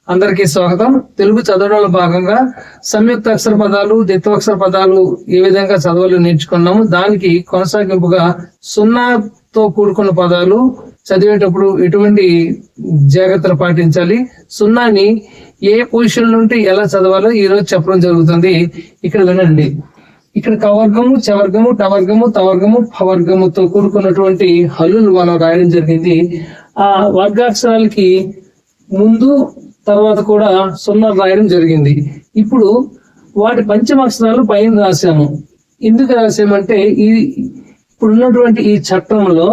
అందరికీ స్వాగతం. తెలుగు చదవడంలో భాగంగా సంయుక్త అక్షర పదాలు, ద్విత్వాక్షర పదాలు ఏ విధంగా చదవాలో నేర్చుకున్నాము. దానికి కొనసాగింపుగా సున్నాతో కూడుకున్న పదాలు చదివేటప్పుడు ఎటువంటి జాగ్రత్తలు పాటించాలి, సున్నాని ఏ పొజిషన్ నుండి ఎలా చదవాలో ఈ రోజు చెప్పడం జరుగుతుంది. ఇక్కడ వినండి. ఇక్కడ కవర్గము, చవర్గము, టవర్గము, తవర్గము, పవర్గముతో కూడుకున్నటువంటి హల్లులు మనం రాయడం జరిగింది. ఆ వర్గాక్షరాలకి ముందు తర్వాత కూడా సున్నా రాయడం జరిగింది. ఇప్పుడు వాటి పంచమాక్షరాలు పైన రాశాము. ఎందుకు రాసామంటే ఇప్పుడున్నటువంటి ఈ చట్టంలో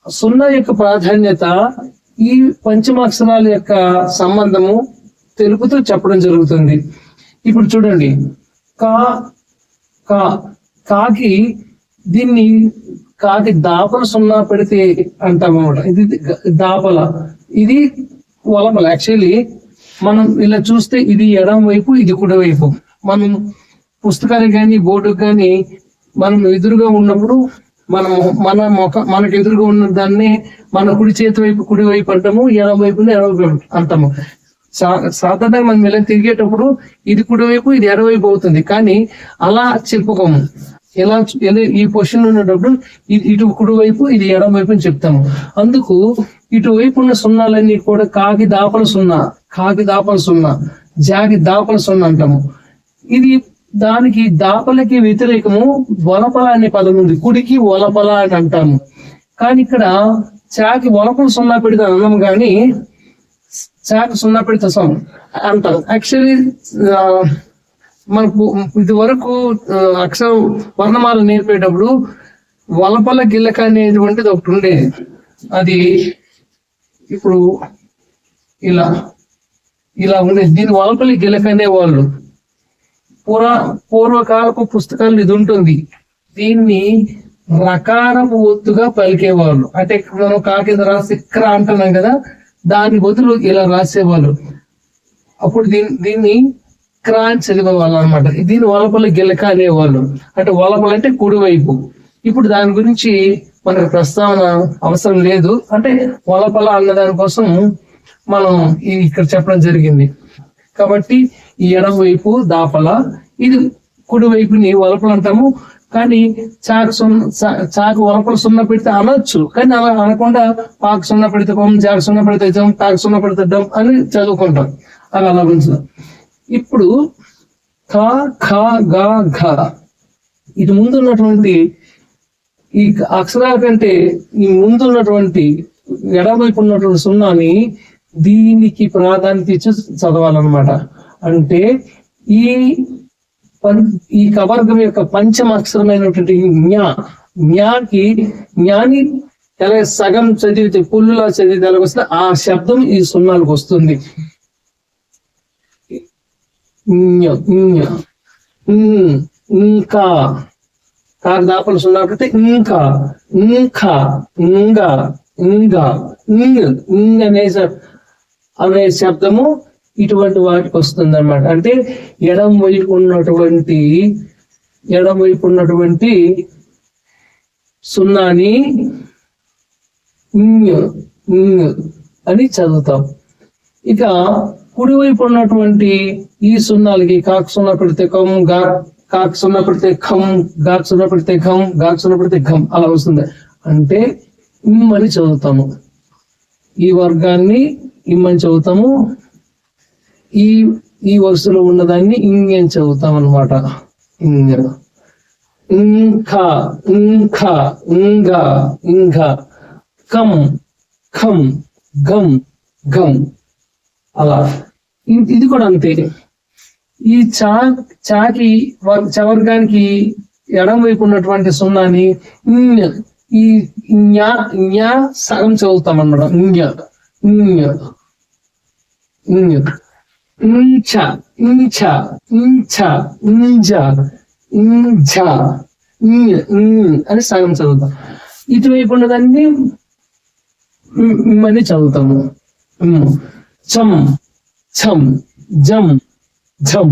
సున్నా యొక్క ప్రాధాన్యత ఈ పంచమాక్షరాల యొక్క సంబంధము తెలుపుతూ చెప్పడం జరుగుతుంది. ఇప్పుడు చూడండి, కా కా కాకి దీన్ని కాకి దాపల సున్నా పెడితే అంటాము అన్నమాట. ఇది దాపల, ఇది వలపల. యాక్చువల్లీ మనం ఇలా చూస్తే ఇది ఎడం వైపు, ఇది కుడి వైపు. మనం పుస్తకానికి కానీ బోర్డుకి కానీ మనం ఎదురుగా ఉన్నప్పుడు మనకు ఎదురుగా ఉన్న దాన్ని మన కుడి చేతి వైపు కుడి వైపు అంటాము, ఎడం వైపుని ఎడం వైపు అంటాము. సాధారణంగా మనం ఇలా తిరిగేటప్పుడు ఇది కుడివైపు, ఇది ఎడవైపు అవుతుంది. కానీ అలా చెప్పుకోము. ఇలా ఈ పొజిషన్ ఉన్నప్పుడు ఇటు కుడివైపు, ఇది ఎడం వైపు అని చెప్తాము. అందుకు ఇటువైపు ఉన్న సున్నాలన్నీ కూడా కాకి దాపల సున్నా, కాకి దాపల సున్నా, జాకి దాపల సున్నా అంటాము. ఇది దానికి దాపలకి వ్యతిరేకము వలపల అనే పదం ఉంది. కుడికి వలపల అని అంటాము. కానీ ఇక్కడ చాకి వలపల సున్నా పెడితే అన్నాము, కానీ చాకి సున్నా పెడితే అంటాం. యాక్చువల్లీ మనకు ఇది వరకు అక్షర వర్ణమాల నేర్పేటప్పుడు వలపల గిల్లక అనేటువంటిది ఒకటి ఉండేది. అది ఇప్పుడు ఇలా ఉండేది. దీని వలపల్లి గిలక అనేవాళ్ళు. పూర్వకాలపు పుస్తకాలు ఇది ఉంటుంది. దీన్ని రకారపు ఒత్తుగా పలికేవాళ్ళు. అంటే మనం కాకింద రాసి క్ర అంటున్నాం కదా, దాని బదులు ఇలా రాసేవాళ్ళు. అప్పుడు దీన్ని క్రా అని చదివేవాళ్ళు అనమాట. దీని వలపల్లి గిలక అనేవాళ్ళు. అంటే వలపల అంటే కుడివైపు. ఇప్పుడు దాని గురించి మనకు ప్రస్తావన అవసరం లేదు. అంటే వలపల అన్న దానికోసం మనం ఇక్కడ చెప్పడం జరిగింది. కాబట్టి ఈ ఎడం వైపు దాపల, ఇది కుడి వైపుని వలపలు అంటాము. కానీ చాకు వలపల సున్నా పెడితే అనొచ్చు, కానీ అలా అనకుండా పాకు సున్నా పెడితే పం, జాకు సున్నా పెడితే జం, తాకు సున్నా పెడితే డం అని చదువుకుంటాం. అలా అలా ఉంచుదాం. ఇప్పుడు ఖ ఖ గ ఘ, ఇది ముందున్నటువంటి ఈ అక్షరాల కంటే ఈ ముందున్నటువంటి ఎడవైపు ఉన్నటువంటి సున్నాని దీనికి ప్రాధాన్యత ఇచ్చి చదవాలన్నమాట. అంటే ఈ కవర్గం యొక్క పంచమ అక్షరమైనటువంటి జ్ఞాని ఎలా సగం చదివితే పుల్లులా చదివితే ఎలా వస్తే ఆ శబ్దం ఈ సున్నాలకు వస్తుంది. ఇంకా కాకి దాపలు సున్నా పెడితే ఇంకా, ఇంకా, ఇంకా, ఇంకా, అనే శబ్దము ఇటువంటి వాటికి వస్తుంది అనమాట. అంటే ఎడం వైపు ఉన్నటువంటి సున్నాని అని చదువుతాం. ఇక కుడివైపు ఉన్నటువంటి ఈ సున్నాలకి కాకు సున్నా పెడితే కం, కాకు సున్నా పెడితే ఖం, గాకు సున్నా పెడితే ఘం, గాకు సున్నా పెడితే ఘం అలా వస్తుంది. అంటే ఇమ్మని చదువుతాము. ఈ వర్గాన్ని ఇమ్మని చదువుతాము. ఈ వరుసలో ఉన్నదాన్ని ఇంగని చదువుతాం అనమాట. ఇంకా, ఇంకా, ఇంకా, ఇంకా, కం, ఖం, గం, గం అలా. ఇది కూడా అంతే. ఈ చాకి చవర్గానికి ఎడం వైపు ఉన్నటువంటి సున్నాని ఈ సగం చదువుతాం అన్నమాట. అని సగం చదువుతాం. ఇటువైపు ఉన్నదాన్ని మళ్ళీ చదువుతాము. చం, ఛం, జం, ఝం.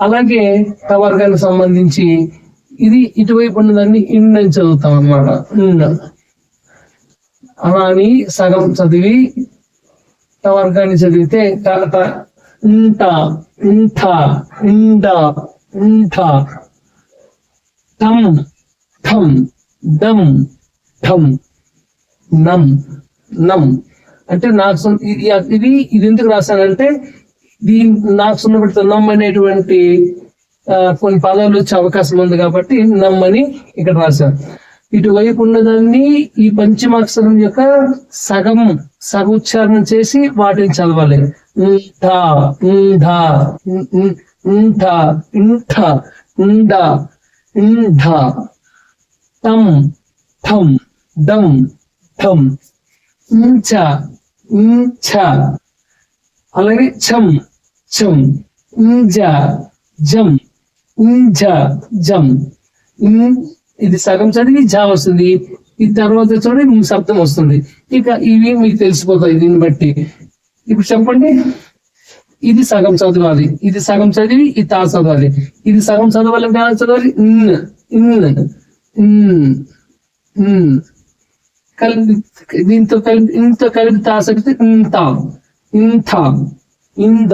అలాగే టవర్గానికి సంబంధించి ఇది ఇటువైపు ఉన్నదాన్ని అని చదువుతాం అన్నమాట. అలా అని సగం చదివి వర్గాన్ని చదివితే ఇంట ఇంట ఇండ ఇంట ఠం ఠం డం ఠం నం నం. అంటే నాకు ఇది ఎందుకు రాశానంటే నాకు సున్న పెడితే నమ్ అనేటువంటి కొన్ని పదాలు వచ్చే అవకాశం ఉంది కాబట్టి నమ్మని ఇక్కడ రాశాను. ఇటువైపు ఉన్నదాన్ని ఈ పంచమాక్షరం యొక్క సగ ఉచ్చారణ చేసి వాటిని చదవాలి. టం ఠం డం ఠం ఇంచ ఇంచ. అలాగే ఛం ఛం ఇంజ జం ఇంజ జం. ఇది సగం చదివి జా వస్తుంది, ఈ తర్వాత చూడండి శబ్దం వస్తుంది. ఇక ఇవి మీకు తెలిసిపోతాయి దీన్ని బట్టి. ఇప్పుడు చెప్పండి, ఇది సగం చదవాలి, ఇది సగం చదివి ఈ తా చదవాలి. ఇది సగం చదవాలంటే ఎలా చదవాలి? దీంతో కలిపి తా చదివితే ఇంత ఇంత ఇంద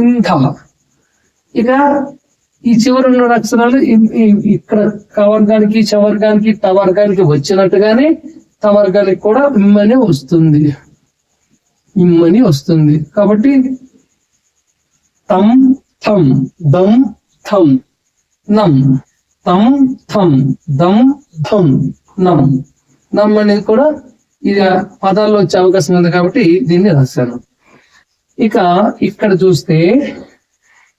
ఇంధ. ఇక ఈ చివరి ఉన్న అక్షరాలు ఇక్కడ కవర్గానికి చవర్గానికి టవర్గానికి వచ్చినట్టుగానే తవర్గానికి కూడా ఇమ్మని వస్తుంది, ఇమ్మని వస్తుంది. కాబట్టి తం థం దం థం నం తం థం దం థం నం నం అనేది కూడా ఇది పదాల్లో వచ్చే అవకాశం ఉంది కాబట్టి దీన్ని రాశాను. ఇక ఇక్కడ చూస్తే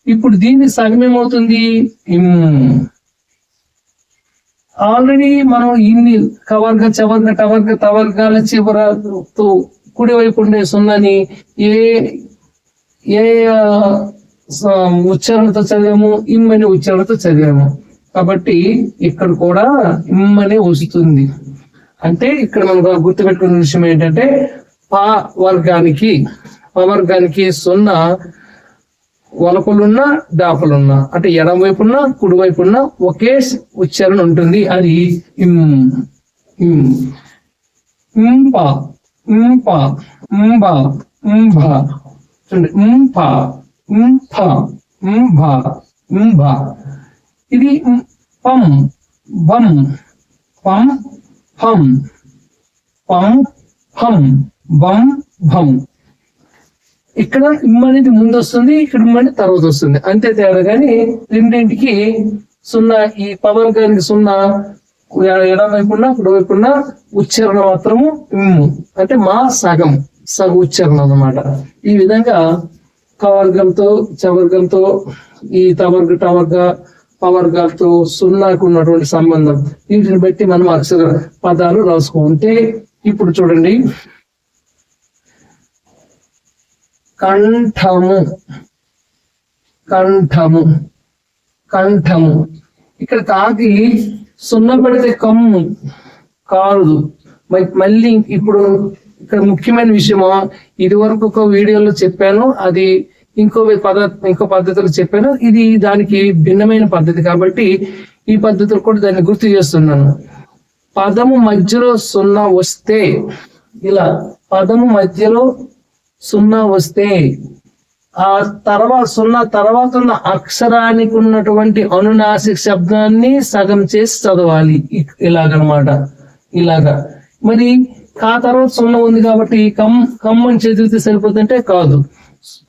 ఇప్పుడు దీన్ని సగం ఏమవుతుంది? ఆల్రెడీ మనం ఇన్ని కవర్గ చవర్గ టవర్గ తవర్గాల చివరతో కుడివైపు ఉండే సున్నాని ఏ ఏ ఉచ్చారణతో చదివాము? ఇమ్మని ఉచ్చారణతో చదివాము. కాబట్టి ఇక్కడ కూడా ఇమ్మని వస్తుంది. అంటే ఇక్కడ మనం గుర్తుపెట్టుకున్న విషయం ఏంటంటే ప వర్గానికి సున్నా వలపులున్నా డాపులున్నా, అంటే ఎడం వైపున్నా కుడి వైపున్నా ఒకే ఉచ్చారణ ఉంటుంది. అది ఇంప ఇంప ఇంబ ఇంభ. చూడండి, ఇంప ఇంఫ ఇంభ ఇంభ. ఇది పం బం పం ఫం పం ఫం బం భం. ఇక్కడ ఇమ్ అనేది ముందు వస్తుంది, ఇక్కడ ఇమ్ అనేది తర్వాత వస్తుంది, అంతే తేడా. కానీ రెండింటికి సున్నా, ఈ పవర్గానికి సున్నా ఎడం వైపున్నా కుడి వైపున్నా ఉచ్చారణ మాత్రము ఇమ్ము, అంటే మా సగ ఉచ్చారణ అన్నమాట. ఈ విధంగా కవర్గంతో చవర్గంతో ఈ తవర్గ టవర్గ పవర్గాలతో సున్నాకు ఉన్నటువంటి సంబంధం, వీటిని బట్టి మనం అక్షర పదాలు రాసుకుంటే ఇప్పుడు చూడండి, కంఠము కంఠము కంఠము. ఇక్కడ కాకి సున్నా పెడితే కమ్ము కాదు. మళ్ళీ ఇప్పుడు ఇక్కడ ముఖ్యమైన విషయము, ఇది వరకు ఒక వీడియోలో చెప్పాను, అది ఇంకో పద్ధతిలో చెప్పాను. ఇది దానికి భిన్నమైన పద్ధతి కాబట్టి ఈ పద్ధతిలో కూడా దాన్ని గుర్తు చేస్తున్నాను. పదము మధ్యలో సున్నా వస్తే, ఇలా పదము మధ్యలో సున్నా వస్తే ఆ తర్వాత సున్నా తర్వాత ఉన్న అక్షరానికి ఉన్నటువంటి అనునాసిక శబ్దాన్ని సగం చేసి చదవాలి. ఇలాగనమాట, ఇలాగా. మరి కా తర్వాత సున్నా ఉంది కాబట్టి కమ్ అని చదివితే సరిపోతుంటే కాదు.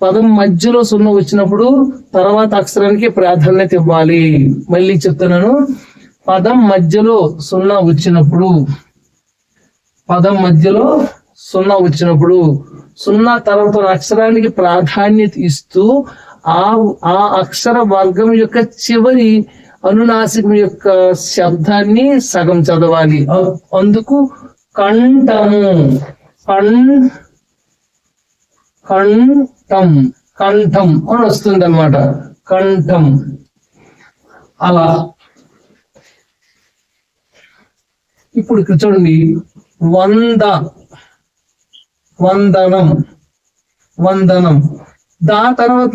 పదం మధ్యలో సున్నా వచ్చినప్పుడు తర్వాత అక్షరానికి ప్రాధాన్యత ఇవ్వాలి. మళ్ళీ చెప్తున్నాను, పదం మధ్యలో సున్నా వచ్చినప్పుడు, పదం మధ్యలో సున్నా వచ్చినప్పుడు సున్నా తర్వాత అక్షరానికి ప్రాధాన్యత ఇస్తూ ఆ అక్షర వర్గం యొక్క చివరి అనునాసికం యొక్క శబ్దాన్ని సగం చదవాలి. అందుకు కంఠము కంఠం కంఠం అని వస్తుంది అన్నమాట. కంఠం. అలా ఇప్పుడు ఇక్కడ చూడండి, వందనం వందనం. దా తర్వాత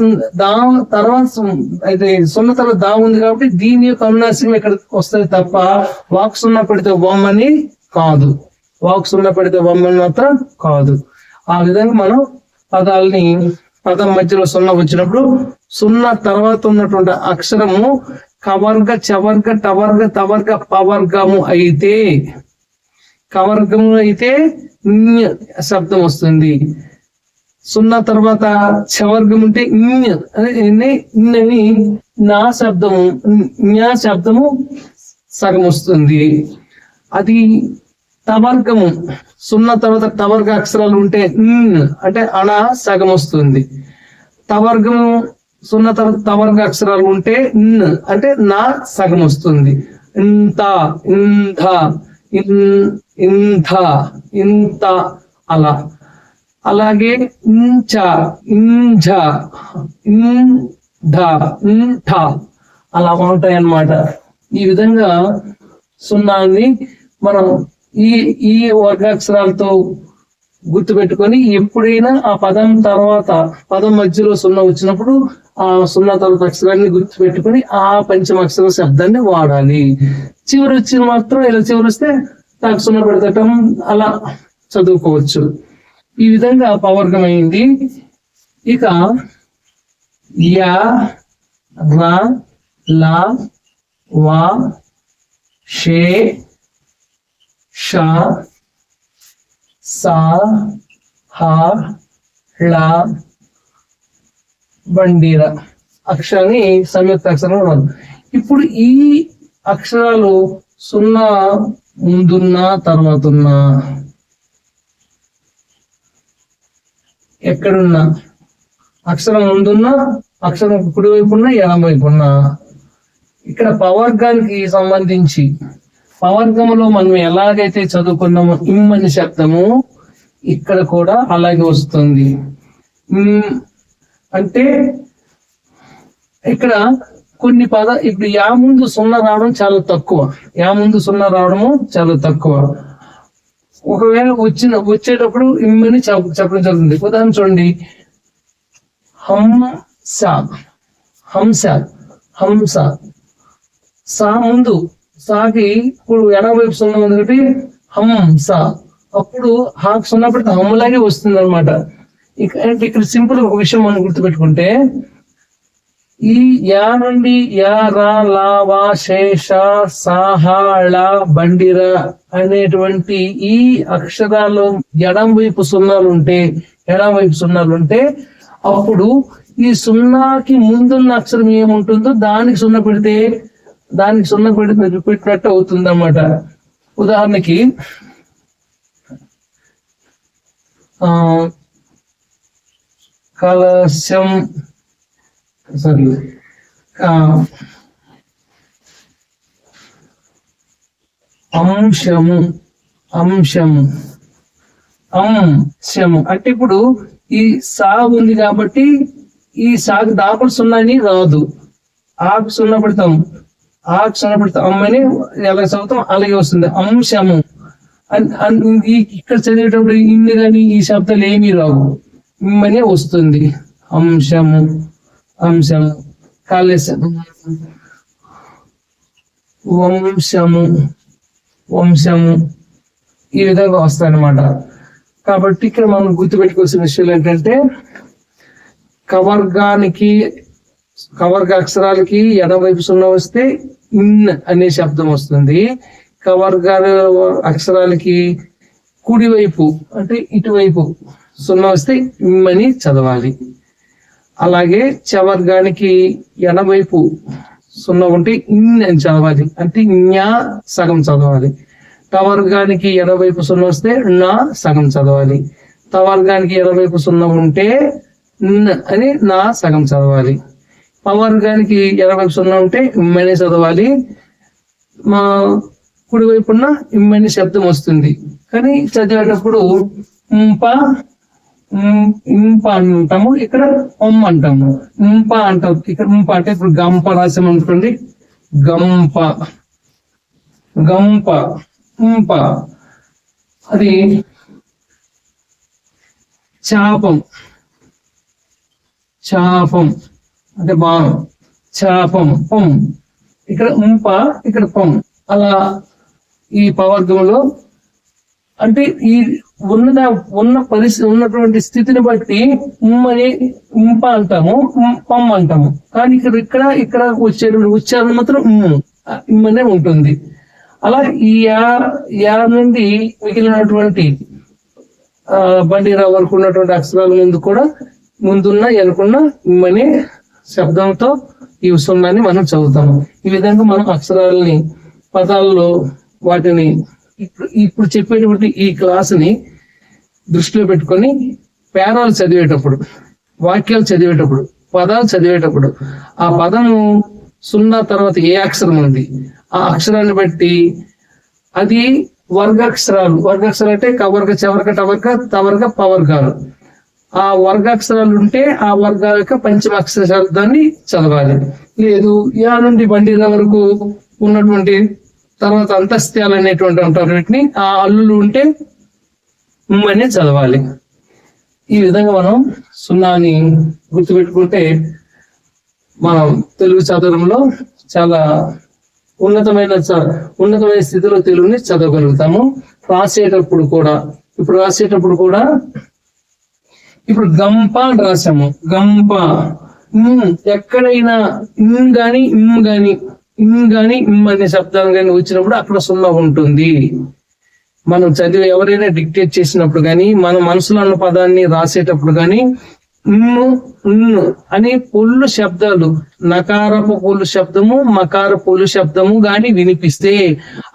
అయితే సున్న తర్వాత దా ఉంది కాబట్టి దీని యొక్క అనునాసికం ఇక్కడ వస్తుంది తప్ప వాక్ సున్నా పెడితే బొమ్మని కాదు, వాక్ సున్నా పెడితే బొమ్మని మాత్రం కాదు. ఆ విధంగా మనం పదాలని పదం మధ్యలో సున్నా వచ్చినప్పుడు సున్నా తర్వాత ఉన్నటువంటి అక్షరము కవర్గ చవర్గ టవర్గ తవర్గ పవర్గము అయితే, కవర్గము అయితే శబ్దం వస్తుంది. సున్నా తర్వాత చవర్గం ఉంటే అని నా శబ్దము న్యా శబ్దము సగం వస్తుంది. అది తవర్గము సున్నా తర్వాత టవర్గ అక్షరాలు ఉంటే అంటే అణ సగం వస్తుంది. తవర్గము సున్నా తర్వాత తవర్గ అక్షరాలు ఉంటే అంటే నా సగం వస్తుంది. ఇంత ఇంధ ఇంధ ఇంత అలా. అలాగే ఇంచ ఇంఝ ఇంధ ఇంఠ అలా ఉంటాయి అన్నమాట. ఈ విధంగా సున్నాన్ని మనం ఈ వర్గాక్షరాలతో గుర్తుపెట్టుకొని ఎప్పుడైనా ఆ పదం తర్వాత పదం మధ్యలో సున్నా వచ్చినప్పుడు ఆ సున్నా తర్వాత అక్షరాన్ని గుర్తుపెట్టుకొని ఆ పంచమాక్షర శబ్దాన్ని వాడాలి. చివరి వచ్చిన మాత్రం ఇలా చివరి వస్తే నాకు సున్నా పెడతటం అలా చదువుకోవచ్చు. ఈ విధంగా పవర్గమైంది. ఇక యా రా లా వా షే షా సా హా ళ బండిర అక్షరాన్ని సంయుక్త అక్షరం రాదు. ఇప్పుడు ఈ అక్షరాలు సున్నా ముందున్నా తర్వాత ఉన్నా ఎక్కడున్నా అక్షరం ముందున్నా అక్షరం కుడివైపు ఉన్నా ఎడమ వైపు ఉన్నా ఇక్కడ పవర్గానికి సంబంధించి పవర్గములో మనం ఎలాగైతే చదువుకున్నామో ఇమ్మని శబ్దము ఇక్కడ కూడా అలాగే వస్తుంది. అంటే ఇక్కడ కొన్ని ఇప్పుడు యా ముందు సున్నా రావడం చాలా తక్కువ, యా ముందు సున్నా రావడము చాలా తక్కువ. ఒకవేళ వచ్చేటప్పుడు ఇమ్మని చెప్పడం జరుగుతుంది. ఉదాహరణ చూడండి, హంస హంస హంస సా ముందు సాకి ఇప్పుడు ఎడమవైపు సున్నా ఉంది కాబట్టి హంస, అప్పుడు హాకు సున్నా పెడితే హమ్లాగే వస్తుంది అనమాట. ఇక్కడ సింపుల్ ఒక విషయం మనం గుర్తుపెట్టుకుంటే ఈ యా నుండి యా రా లా వా శేష సాహాళ బండిర అనేటువంటి ఈ అక్షరాలు ఎడం వైపు సున్నాలు ఉంటే అప్పుడు ఈ సున్నాకి ముందున్న అక్షరం ఏముంటుందో దానికి సున్నా పెట్టినట్టు అవుతుంది అన్నమాట. ఉదాహరణకి కలశం అంశము అంశము అంశము అంటే ఇప్పుడు ఈ సా ఉంది కాబట్టి ఈ సాగు దాపలు సున్నాని రాదు, ఆకు సున్నా పెడతాం అమ్మని ఎలా చదువుతాం అలాగే వస్తుంది. అంశము ఇక్కడ చదివేటప్పుడు ఇన్ని కానీ ఈ శబ్దాలు ఏమీ రావు, ఇమ్మనే వస్తుంది. అంశము అంశము కాళేశము వంశము వంశము ఈ విధంగా వస్తాయి అన్నమాట. కాబట్టి ఇక్కడ మనం గుర్తుపెట్టుకోవాల్సిన విషయాలు ఏంటంటే కవర్గ అక్షరాలకి ఎడమవైపు సున్నా వస్తే ఇన్ అనే శబ్దం వస్తుంది. కవర్గ అక్షరాలకి కుడివైపు అంటే ఇటువైపు సున్నా వస్తే ఇమ్మని చదవాలి. అలాగే చవర్గానికి ఎడమవైపు సున్నా ఉంటే ఇన్ అని చదవాలి, అంటే న్యా సగం చదవాలి. టవర్గానికి ఎడమవైపు సున్నా వస్తే నా సగం చదవాలి. తవర్గానికి ఎడమవైపు సున్నా ఉంటే అని నా సగం చదవాలి. పవర్గానికి ఎడమవైపు సున్నా ఉంటే ఇమ్మని చదవాలి. మా కుడివైపున్న ఇమ్మని శబ్దం వస్తుంది, కానీ చదివేటప్పుడు ఇంప అంటాము, ఇక్కడ ఒమ్మ అంటాము. ఇంప అంటాం, ఇక్కడ ఇంప అంటే ఇప్పుడు గంప రాసాం అనుకోండి, గంప గంప ఇంప. అది చాపం చాపం అంటే బాణం, చాపం పం. ఇక్కడ ఇంప ఇక్కడ పం. అలా ఈ పవర్గంలో అంటే ఈ ఉన్న పరిస్థితి ఉన్నటువంటి స్థితిని బట్టి ఉమ్మని ఇంప అంటాము, పమ్మ అంటాము. కానీ ఇక్కడ వచ్చేటువంటి ఉచ్చారణ మాత్రం ఇమ్మనే ఉంటుంది. అలా ఈ యా నుండి మిగిలినటువంటి బండిరా వరకు ఉన్నటువంటి అక్షరాల ముందున్న వెనుకున్న ఇమ్మనే శబ్దంతో ఈ సున్నాన్ని మనం చదువుతాము. ఈ విధంగా మనం అక్షరాలని పదాల్లో వాటిని ఇప్పుడు చెప్పేటువంటి ఈ క్లాసుని దృష్టిలో పెట్టుకొని పేరాలు చదివేటప్పుడు, వాక్యాలు చదివేటప్పుడు, పదాలు చదివేటప్పుడు ఆ పదము సున్నా తర్వాత ఏ అక్షరం ఉంది ఆ అక్షరాన్ని బట్టి అది వర్గాక్షరాలు అంటే కవర్గ, చెవర్గ, టవర్గ, తవర్గ, పవర్గాలు. ఆ వర్గాక్షరాలు ఉంటే ఆ వర్గాల యొక్క పంచమాక్షర శబ్దాన్ని చదవాలి. లేదు యా నుండి బండిల వరకు ఉన్నటువంటి తర్వాత అంతస్త్యాలు అనేటువంటి అంటారు వీటిని, ఆ అల్లులు ఉంటే అనే చదవాలి. ఈ విధంగా మనం సున్నాని గుర్తుపెట్టుకుంటే మనం తెలుగు చదవడంలో చాలా ఉన్నతమైన స్థితిలో తెలుగుని చదవగలుగుతాము. రాసేటప్పుడు కూడా ఇప్పుడు గంప అని రాసాము. గంప ఎక్కడైనా ఇమ్ అనే శబ్దాలు కానీ వచ్చినప్పుడు అక్కడ సున్నా ఉంటుంది. మనం చదివి ఎవరైనా డిక్టేట్ చేసినప్పుడు కానీ మన మనసులో ఉన్న పదాన్ని రాసేటప్పుడు కానీ అని పొల్లు శబ్దాలు, నకారపు పొల్లు శబ్దము, మకార పొల్లు శబ్దము గాని వినిపిస్తే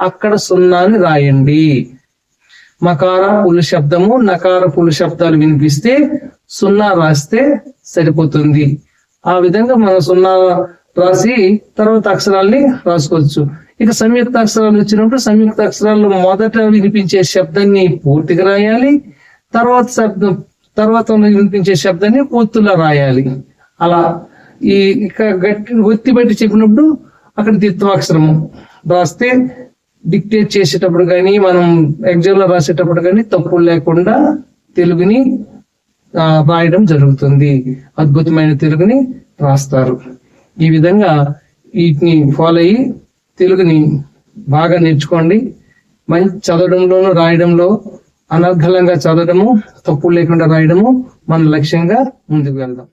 అక్కడ సున్నాని రాయండి. మకార పొల్లు శబ్దము, నకార పొల్లు శబ్దాలు వినిపిస్తే సున్నా రాస్తే సరిపోతుంది. ఆ విధంగా మనం సున్నా రాసి తర్వాత అక్షరాల్ని రాసుకోవచ్చు. ఇక సంయుక్త అక్షరాలు వచ్చినప్పుడు సంయుక్త అక్షరాలు మొదట వినిపించే శబ్దాన్ని పూర్తిగా రాయాలి, తర్వాత వినిపించే శబ్దాన్ని ఒత్తులా రాయాలి. అలా ఇక ఒత్తి బట్టి చెప్పినప్పుడు అక్కడ ద్విత్వాక్షరము రాస్తే డిక్టేట్ చేసేటప్పుడు కానీ మనం ఎగ్జామ్ లో రాసేటప్పుడు కానీ తప్పులు లేకుండా తెలుగుని రాయడం జరుగుతుంది. అద్భుతమైన తెలుగుని రాస్తారు. ఈ విధంగా వీటిని ఫాలో అయ్యి తెలుగుని బాగా నేర్చుకోండి. మంచి చదవడంలోనూ రాయడంలో అనర్గళంగా చదవడము, తప్పులు లేకుండా రాయడము మన లక్ష్యంగా ముందుకు వెళ్దాం.